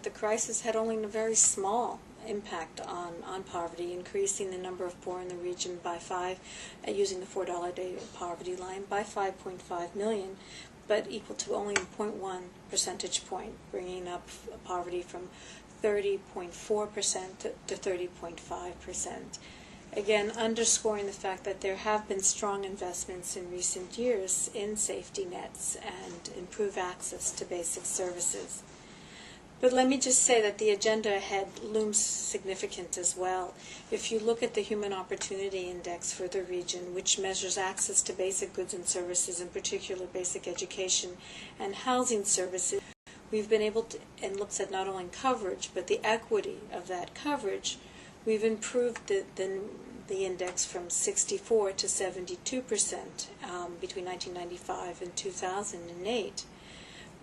the crisis had only a very small impact on poverty, increasing the number of poor in the region by using the $4 a day poverty line, by 5.5 million, but equal to only 0.1 percentage point, bringing up poverty from 30.4% to 30.5%. Again, underscoring the fact that there have been strong investments in recent years in safety nets and improved access to basic services. But let me just say that the agenda ahead looms significant as well. If you look at the Human Opportunity Index for the region, which measures access to basic goods and services, in particular basic education and housing services, we've been able to, and looks at not only coverage, but the equity of that coverage. We've improved the index from 64 to 72% between 1995 and 2008.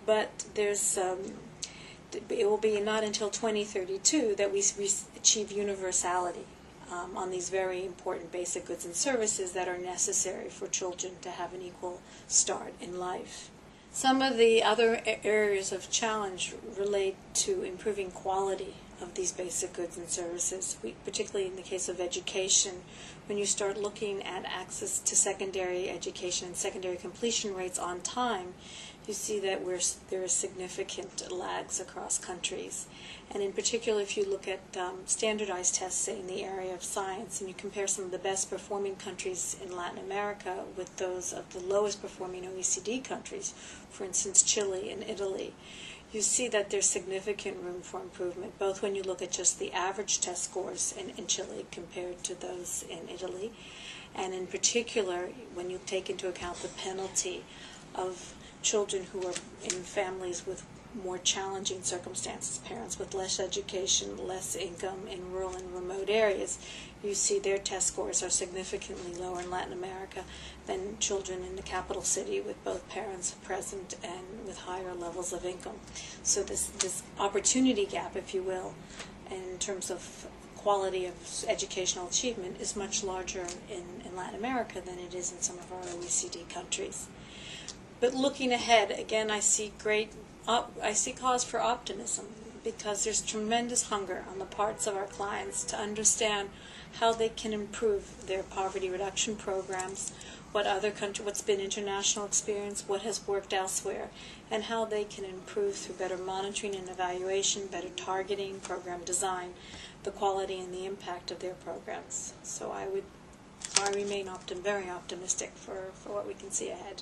But there's it will be not until 2032 that we achieve universality on these very important basic goods and services that are necessary for children to have an equal start in life. Some of the other areas of challenge relate to improving quality of these basic goods and services, particularly in the case of education. When you start looking at access to secondary education and secondary completion rates on time, you see that there are significant lags across countries. And in particular, if you look at standardized tests, say, in the area of science, and you compare some of the best performing countries in Latin America with those of the lowest performing OECD countries, for instance, Chile and Italy, you see that there's significant room for improvement, both when you look at just the average test scores in Chile compared to those in Italy, and in particular, when you take into account the penalty of children who are in families with more challenging circumstances, parents with less education, less income in rural and remote areas, you see their test scores are significantly lower in Latin America than children in the capital city with both parents present and with higher levels of income. So this opportunity gap, if you will, in terms of quality of educational achievement is much larger in Latin America than it is in some of our OECD countries. But looking ahead, again, I see cause for optimism because there's tremendous hunger on the parts of our clients to understand how they can improve their poverty reduction programs, what's been international experience, what has worked elsewhere, and how they can improve through better monitoring and evaluation, better targeting, program design, the quality and the impact of their programs. So I remain very optimistic for what we can see ahead.